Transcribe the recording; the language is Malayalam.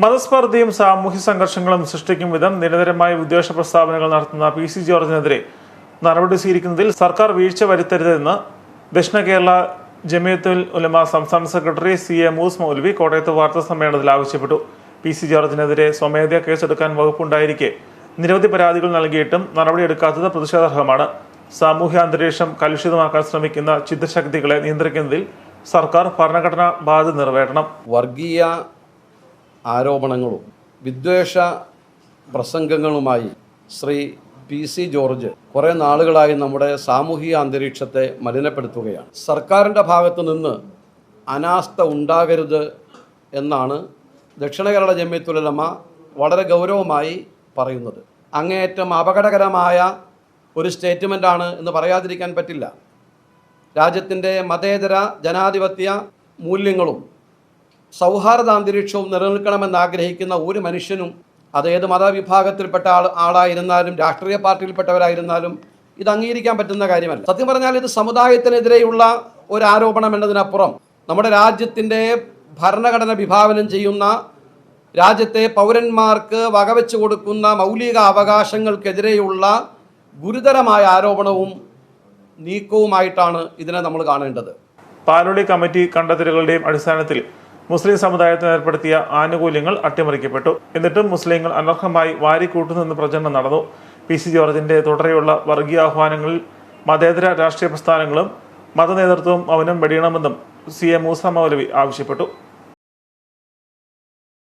മതസ്പർദ്ധയും സാമൂഹ്യ സംഘർഷങ്ങളും സൃഷ്ടിക്കും വിധം നിരന്തരമായ വിദ്വേഷ പ്രസ്താവനകൾ നടത്തുന്ന പി സി ജോർജിനെതിരെ നടപടി സ്വീകരിക്കുന്നതിൽ സർക്കാർ വീഴ്ച വരുത്തരുതെന്ന് ദക്ഷിണ കേരള ജമിയത്തുൽ ഉലമ സംസ്ഥാന സെക്രട്ടറി CA മൂസ് മൗലവി കോട്ടയത്ത് വാർത്താ സമ്മേളനത്തിൽ ആവശ്യപ്പെട്ടു. പി സി ജോർജിനെതിരെ സ്വമേധയാ കേസെടുക്കാൻ വകുപ്പുണ്ടായിരിക്കെ നിരവധി പരാതികൾ നൽകിയിട്ടും നടപടിയെടുക്കാത്തത് പ്രതിഷേധാർഹമാണ്. സാമൂഹ്യ അന്തരീക്ഷം കലുഷിതമാക്കാൻ ശ്രമിക്കുന്ന ചിത്തശക്തികളെ നിയന്ത്രിക്കുന്നതിൽ സർക്കാർ ഭരണഘടനാ ബാധ്യത നിറവേറ്റണം. വർഗീയ ആരോപണങ്ങളും വിദ്വേഷ പ്രസംഗങ്ങളുമായി ശ്രീ പി സി ജോർജ് കുറേ നാളുകളായി നമ്മുടെ സാമൂഹിക അന്തരീക്ഷത്തെ മലിനപ്പെടുത്തുകയാണ്. സർക്കാരിൻ്റെ ഭാഗത്തു നിന്ന് അനാസ്ഥ ഉണ്ടാകരുത് എന്നാണ് ദക്ഷിണ കേരള ജമിയത്തുൽ ഉലമ വളരെ ഗൗരവമായി പറയുന്നത്. അങ്ങേയറ്റം അപകടകരമായ ഒരു സ്റ്റേറ്റ്മെൻറ്റാണ് എന്ന് പറയാതിരിക്കാൻ പറ്റില്ല. രാജ്യത്തിൻ്റെ മതേതര ജനാധിപത്യ മൂല്യങ്ങളും സൗഹാർദ്ദാന്തരീക്ഷവും നിലനിൽക്കണമെന്ന് ആഗ്രഹിക്കുന്ന ഒരു മനുഷ്യനും അതേത് മതവിഭാഗത്തിൽപ്പെട്ട ആളായിരുന്നാലും രാഷ്ട്രീയ പാർട്ടിയിൽപ്പെട്ടവരായിരുന്നാലും ഇത് അംഗീകരിക്കാൻ പറ്റുന്ന കാര്യമല്ല. സത്യം പറഞ്ഞാൽ ഇത് സമുദായത്തിനെതിരെയുള്ള ഒരു ആരോപണം എന്നതിനപ്പുറം നമ്മുടെ രാജ്യത്തിൻ്റെ ഭരണഘടന വിഭാവനം ചെയ്യുന്ന രാജ്യത്തെ പൗരന്മാർക്ക് വകവെച്ചു കൊടുക്കുന്ന മൗലിക അവകാശങ്ങൾക്കെതിരെയുള്ള ഗുരുതരമായ ആരോപണവും നീക്കവുമായിട്ടാണ് ഇതിനെ നമ്മൾ കാണേണ്ടത്. പാലോളി കമ്മിറ്റി കണ്ടെത്തലുകളുടെയും അടിസ്ഥാനത്തിൽ മുസ്ലിം സമുദായത്തിന് ഏർപ്പെടുത്തിയ ആനുകൂല്യങ്ങൾ അട്ടിമറിക്കപ്പെട്ടു. എന്നിട്ടും മുസ്ലിങ്ങൾ അനർഹമായി വാരിക്കൂട്ടുന്നെന്ന് പ്രചരണം നടന്നു. പി സി ജോർജിന്റെ തുടരെയുള്ള വർഗീയ ആഹ്വാനങ്ങളിൽ മതേതര രാഷ്ട്രീയ പ്രസ്ഥാനങ്ങളും മതനേതൃത്വവും മൗനം വെടിയണമെന്നും CA മൂസ മൗലവി ആവശ്യപ്പെട്ടു.